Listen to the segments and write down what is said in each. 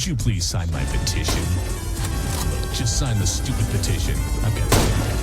you please sign my petition? Look, just sign the stupid petition. I've got it.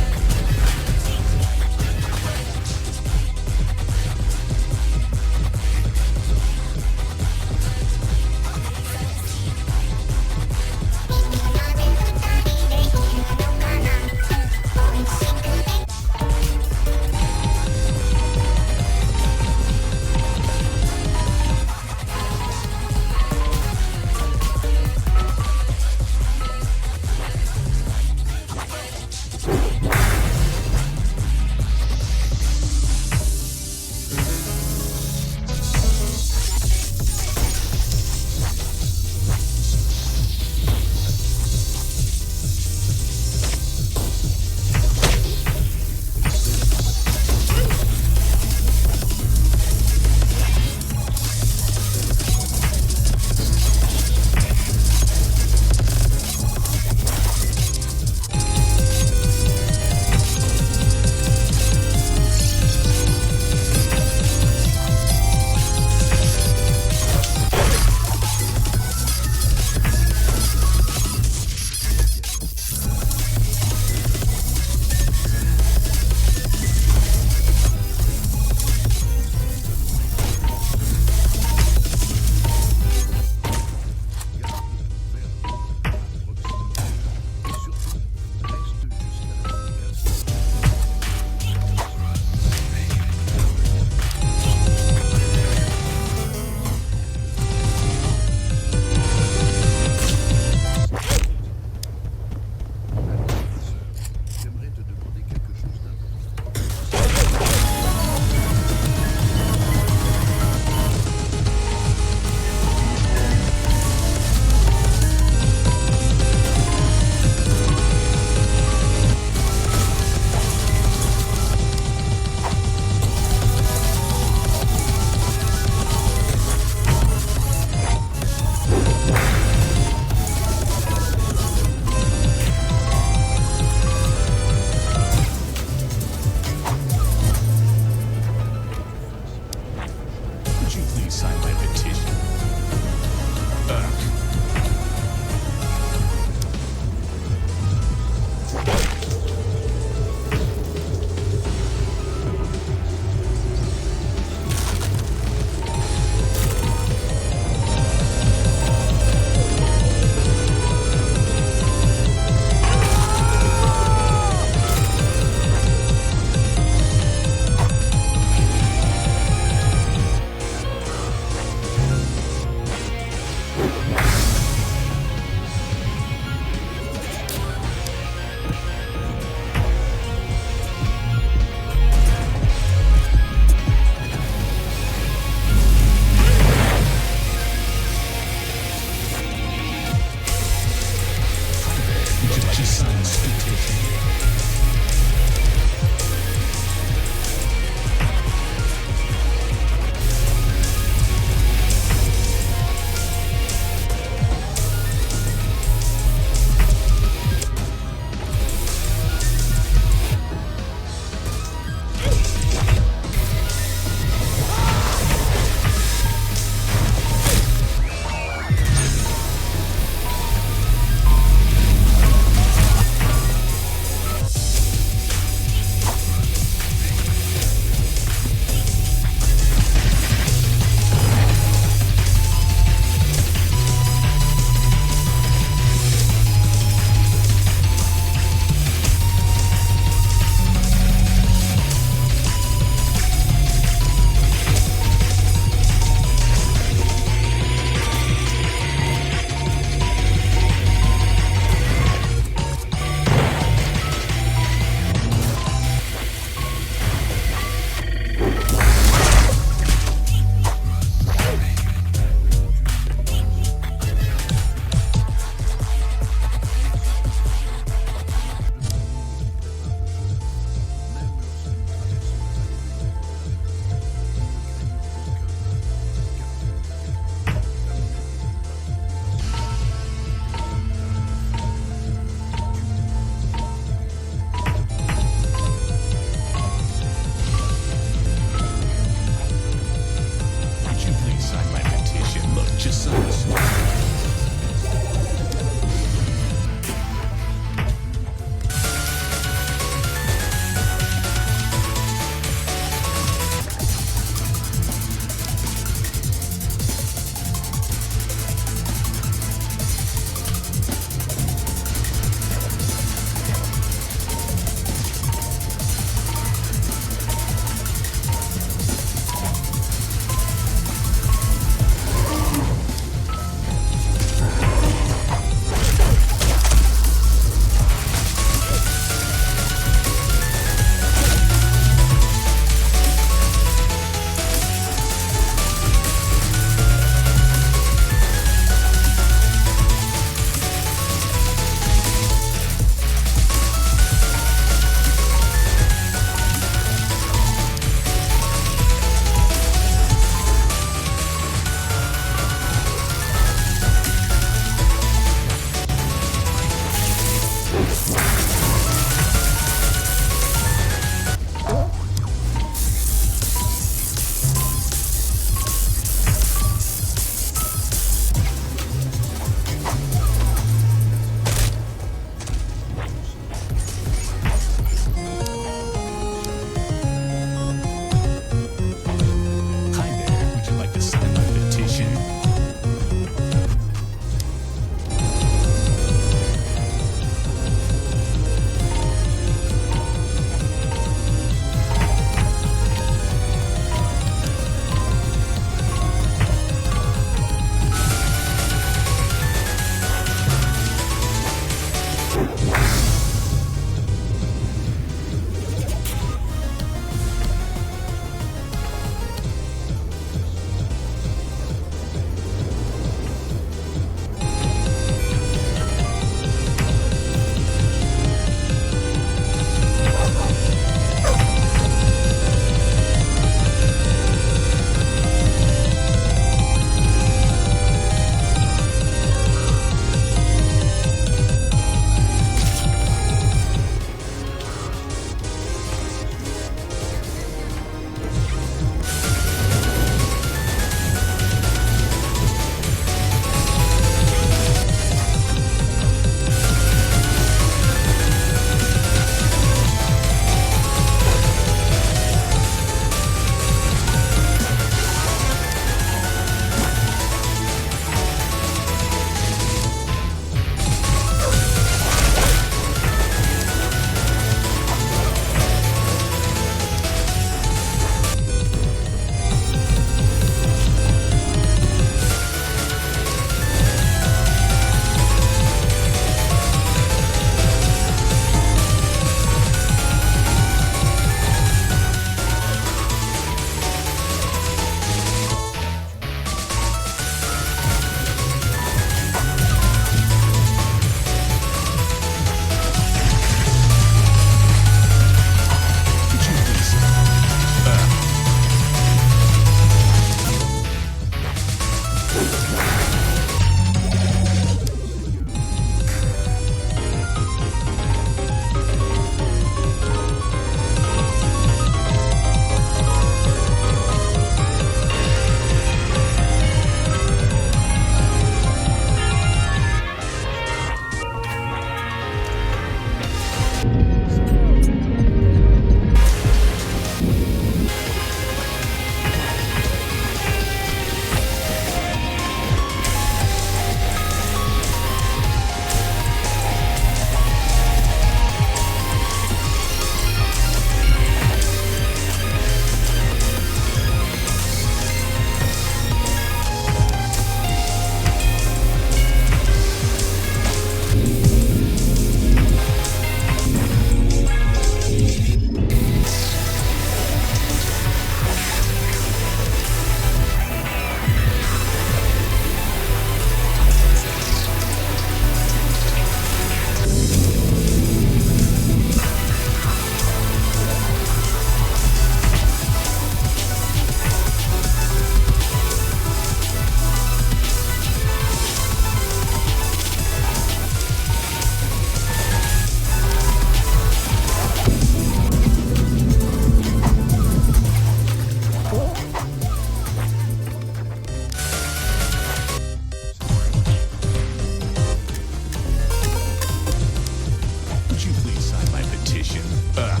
petition. Ugh.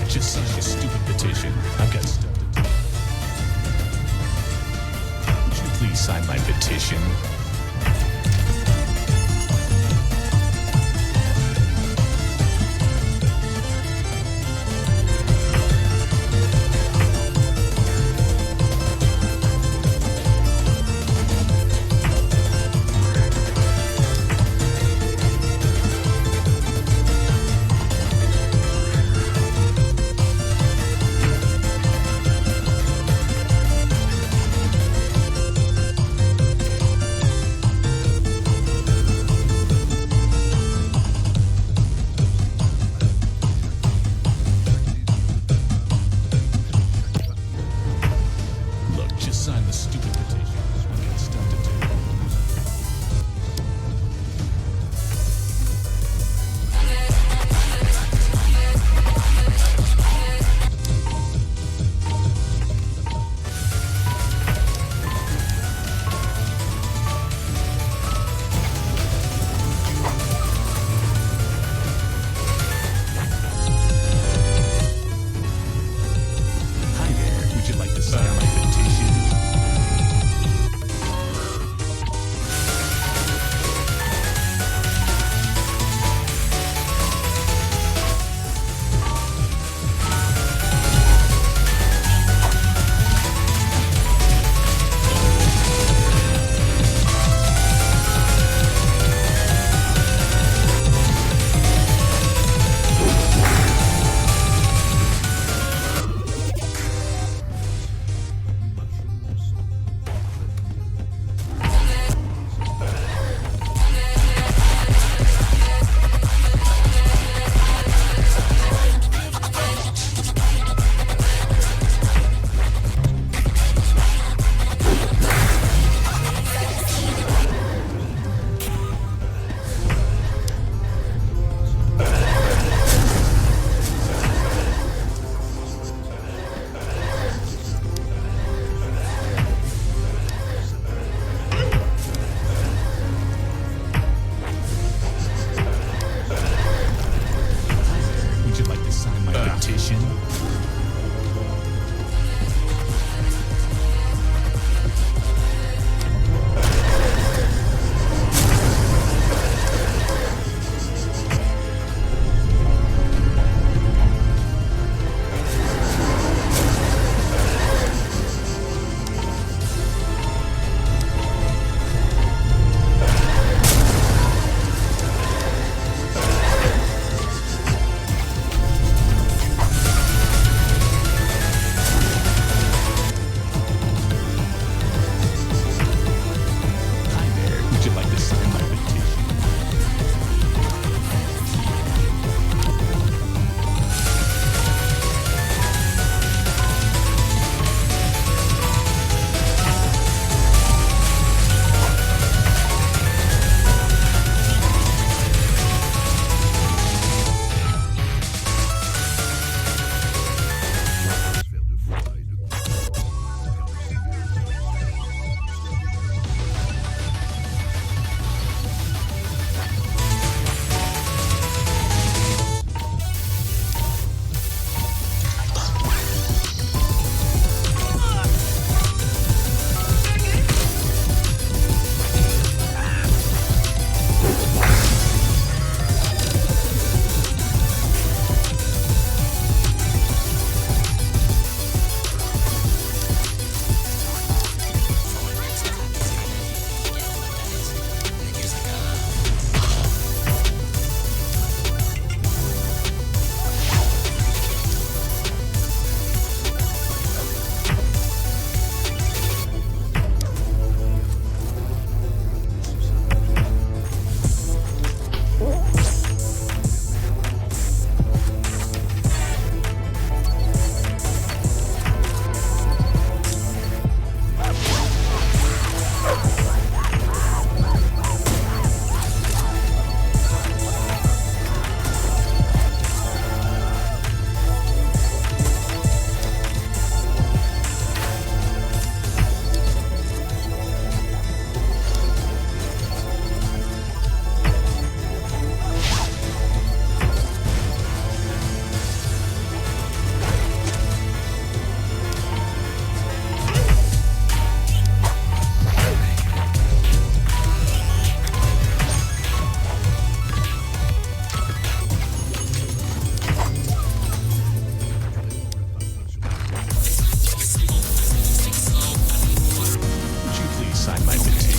Just sign this stupid petition. I've got stuff to do. Would you please sign my petition? sign my petition?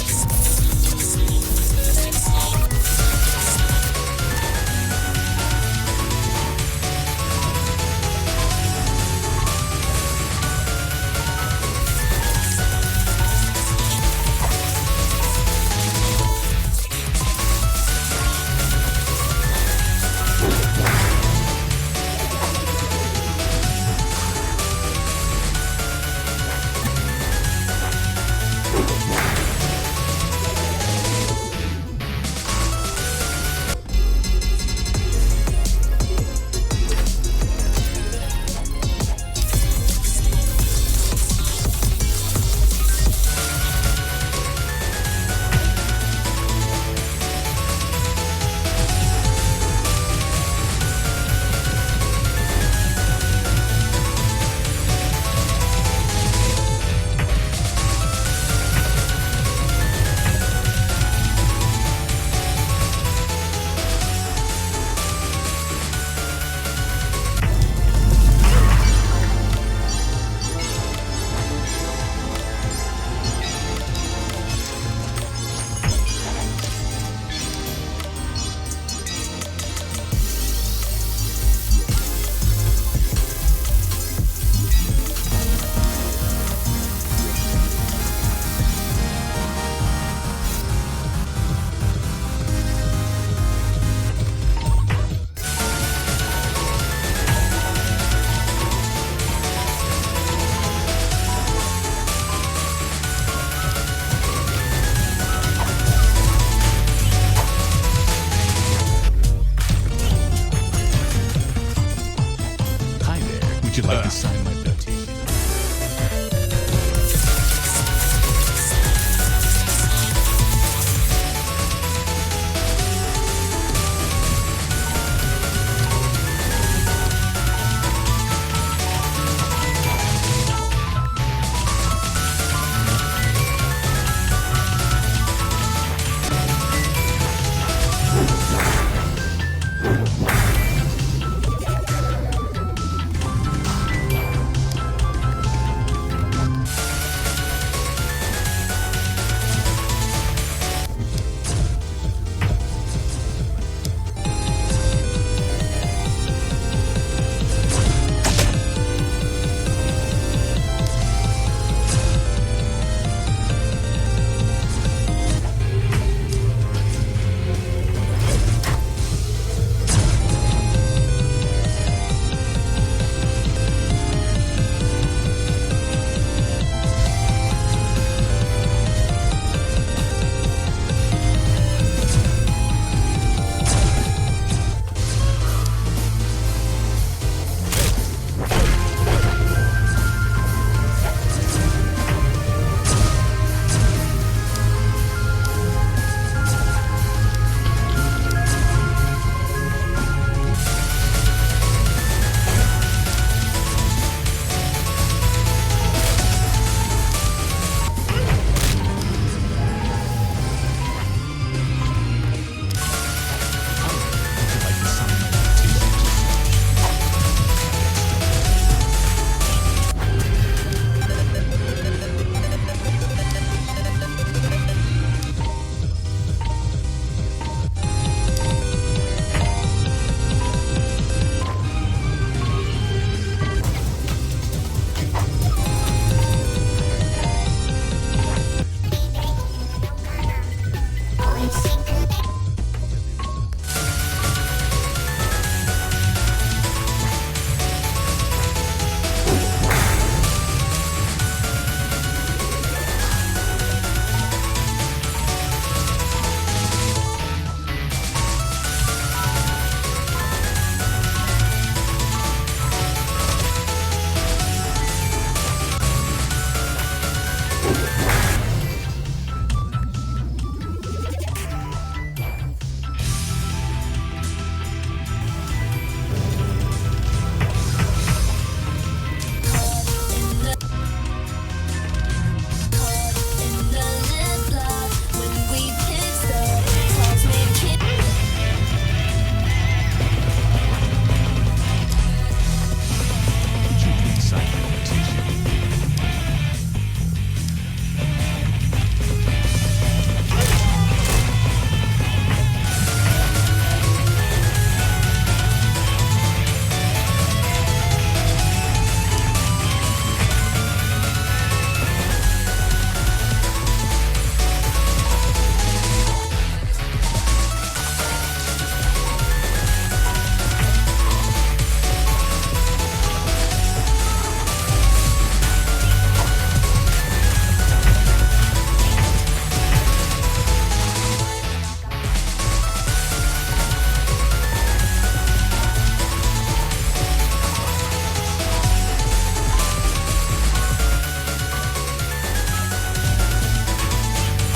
Would you like to sign my petition?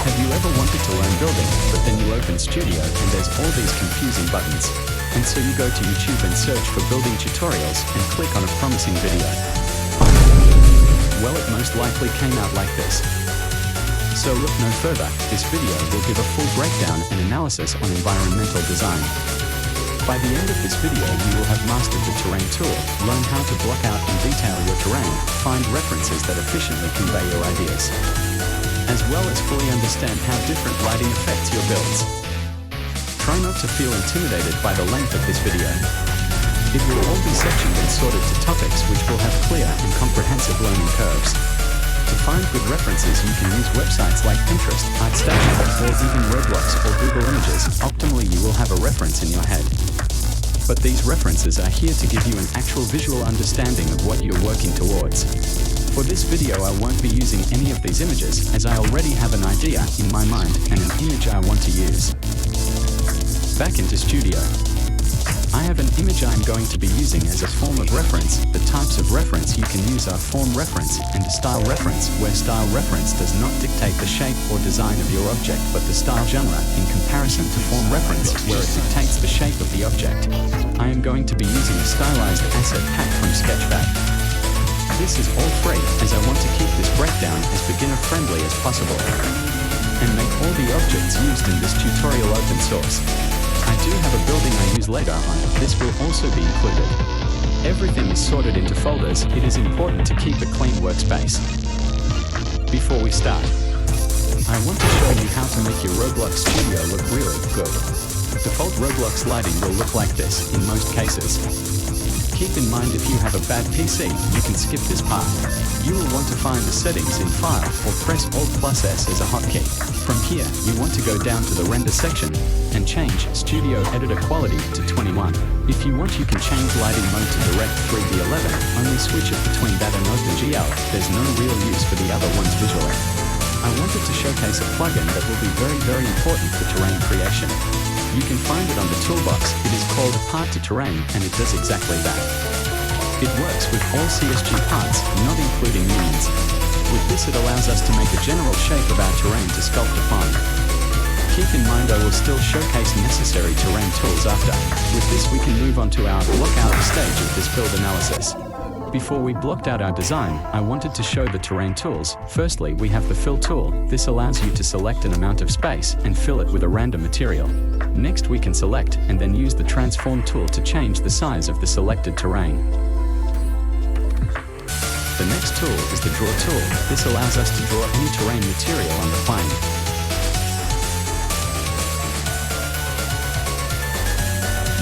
Have you ever wanted to learn building, but then you open Studio and there's all these confusing buttons? And so you go to YouTube and search for building tutorials and click on a promising video. Well, it most likely came out like this. So look no further, this video will give a full breakdown and analysis on environmental design. By the end of this video you will have mastered the terrain tool, learn how to block out and detail your terrain, find references that efficiently convey your ideas, as well as fully understand how different lighting affects your builds. Try not to feel intimidated by the length of this video. It will all be sectioned and sorted to topics which will have clear and comprehensive learning curves. To find good references you can use websites like Pinterest, ArtStation, or even roblox or Google Images. Optimally you will have a reference in your head. But these references are here to give you an actual visual understanding of what you're working towards. For this video I won't be using any of these images as I already have an idea in my mind and an image I want to use. Back into Studio. I have an image I'm going to be using as a form of reference. The types of reference you can use are form reference and style reference, where style reference does not dictate the shape or design of your object but the style genre, in comparison to form reference where it dictates the shape of the object. I am going to be using a stylized asset pack from Sketchfab. This is all free as I want to keep this breakdown as beginner friendly as possible and make all the objects used in this tutorial open source. I do have a building I use later on, this will also be included. Everything is sorted into folders, it is important to keep a clean workspace. Before we start, I want to show you how to make your Roblox Studio look really good. Default Roblox lighting will look like this in most cases. Keep in mind if you have a bad PC, you can skip this part. You will want to find the settings in File or press Alt+S as a hotkey. From here, you want to go down to the render section and change Studio Editor Quality to 21. If you want you can change lighting mode to Direct 3D11, only switch it between that and OpenGL, there's no real use for the other ones visually. I wanted to showcase a plugin that will be very important for terrain creation. You can find it on the toolbox, it is called Part to Terrain and it does exactly that. It works with all CSG parts, not including unions. With this it allows us to make a general shape of our terrain to sculpt upon. Keep in mind I will still showcase necessary terrain tools after. With this we can move on to our block out stage of this build analysis. Before we blocked out our design, I wanted to show the terrain tools. Firstly, we have the fill tool. This allows you to select an amount of space and fill it with a random material. Next we can select and then use the transform tool to change the size of the selected terrain. The next tool is the draw tool. This allows us to draw any terrain material on the plane.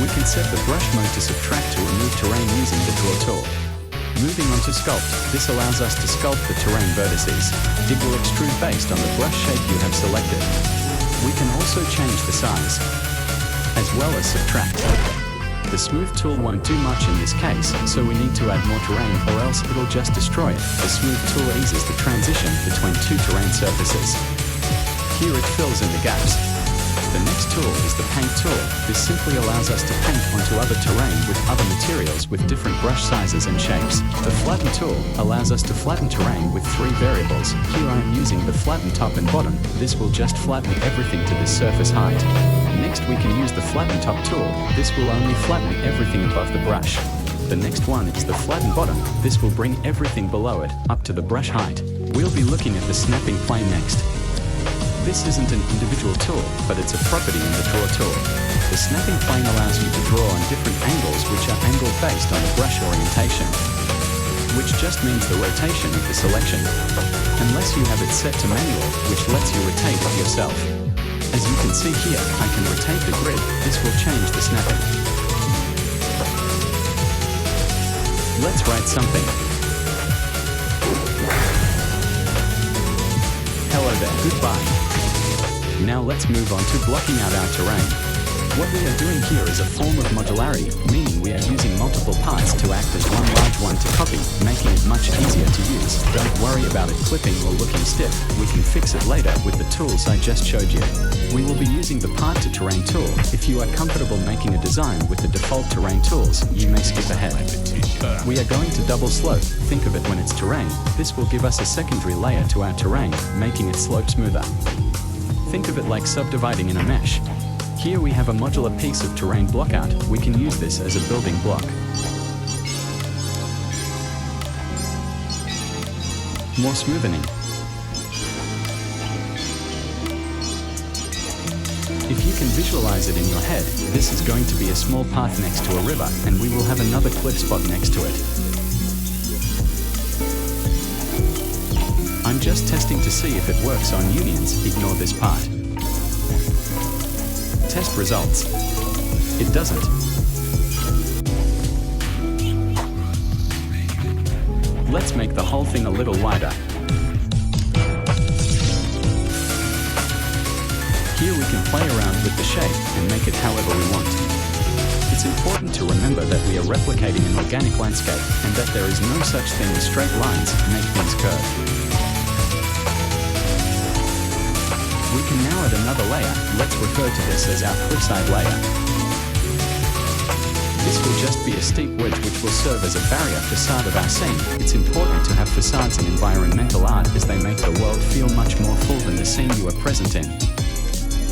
We can set the brush mode to subtract to remove terrain using the draw tool. Moving on to sculpt, this allows us to sculpt the terrain vertices. It will extrude based on the brush shape you have selected. We can also change the size, as well as subtract. The smooth tool won't do much in this case, so we need to add more terrain or else it'll just destroy it. The smooth tool eases the transition between two terrain surfaces. Here it fills in the gaps. The next tool is the paint tool. This simply allows us to paint onto other terrain with other materials with different brush sizes and shapes. The flatten tool allows us to flatten terrain with 3 variables. Here I am using the flatten top and bottom. This will just flatten everything to this surface height. Next we can use the flatten top tool. This will only flatten everything above the brush. The next one is the flatten bottom. This will bring everything below it up to the brush height. We'll be looking at the snapping plane next. This isn't an individual tool, but it's a property in the draw tool. The snapping plane allows you to draw on different angles which are angled based on the brush orientation, which just means the rotation of the selection, unless you have it set to manual, which lets you rotate it yourself. As you can see here, I can rotate the grid. This will change the snapping. Let's write something. Hello there, goodbye. Now let's move on to blocking out our terrain. What we are doing here is a form of modularity, meaning we are using multiple parts to act as one large one to copy, making it much easier to use. Don't worry about it clipping or looking stiff, we can fix it later with the tools I just showed you. We will be using the Part to Terrain tool. If you are comfortable making a design with the default terrain tools, you may skip ahead. We are going to double slope, think of it when it's terrain. This will give us a secondary layer to our terrain, making it slope smoother. Think of it like subdividing in a mesh. Here we have a modular piece of terrain blockout. We can use this as a building block. More smoothing. If you can visualize it in your head, this is going to be a small path next to a river, and we will have another cliff spot next to it. I'm just testing to see if it works on unions. Ignore this part. Test results. It doesn't. Let's make the whole thing a little wider. Here we can play around with the shape and make it however we want. It's important to remember that we are replicating an organic landscape and that there is no such thing as straight lines make things curve. We can now add another layer. Let's refer to this as our cliffside layer. This will just be a steep wedge which will serve as a barrier facade of our scene. It's important to have facades in environmental art as they make the world feel much more full than the scene you are present in.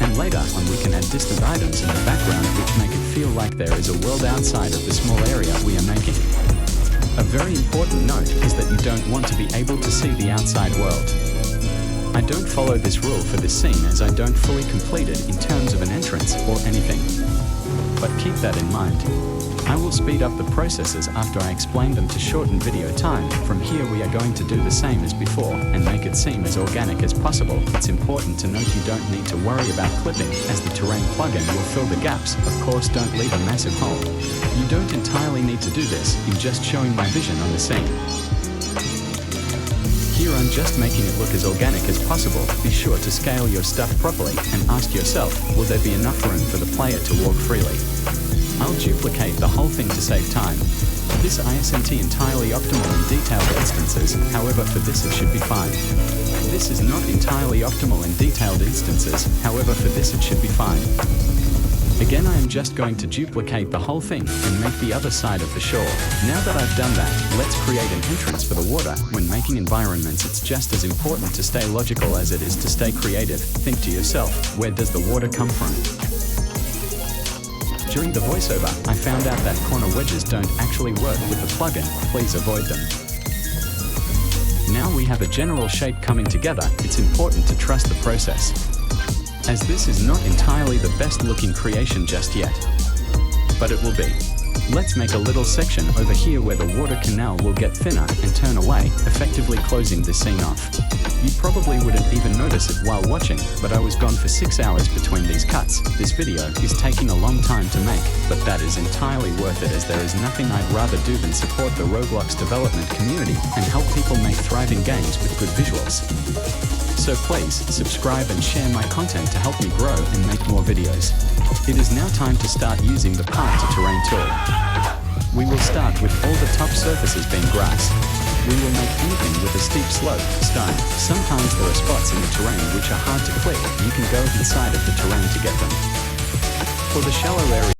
And later on we can add distant items in the background which make it feel like there is a world outside of the small area we are making. A very important note is that you don't want to be able to see the outside world. I don't follow this rule for this scene as I don't fully complete it in terms of an entrance or anything. But keep that in mind. I will speed up the processes after I explain them to shorten video time. From here we are going to do the same as before and make it seem as organic as possible. It's important to note you don't need to worry about clipping as the terrain plugin will fill the gaps. Of course, don't leave a massive hole. You don't entirely need to do this, I'm just showing my vision on the scene. Here I'm just making it look as organic as possible. Be sure to scale your stuff properly and ask yourself, will there be enough room for the player to walk freely? I'll duplicate the whole thing to save time. This isn't entirely optimal in detailed instances, however for this it should be fine. This is not entirely optimal in detailed instances, however for this it should be fine. Again I am just going to duplicate the whole thing and make the other side of the shore. Now that I've done that, let's create an entrance for the water. When making environments it's just as important to stay logical as it is to stay creative. Think to yourself, where does the water come from? During the voiceover, I found out that corner wedges don't actually work with the plugin. Please avoid them. Now we have a general shape coming together. It's important to trust the process, as this is not entirely the best looking creation just yet, but it will be. Let's make a little section over here where the water canal will get thinner and turn away, effectively closing this scene off. You probably wouldn't even notice it while watching, but I was gone for 6 hours between these cuts. This video is taking a long time to make, but that is entirely worth it as there is nothing I'd rather do than support the Roblox development community and help people make thriving games with good visuals. So please, subscribe and share my content to help me grow and make more videos. It is now time to start using the Path to Terrain tool. We will start with all the top surfaces being grass. We will make anything with a steep slope, stone. Sometimes there are spots in the terrain which are hard to click. You can go inside of the terrain to get them. For the shallow area,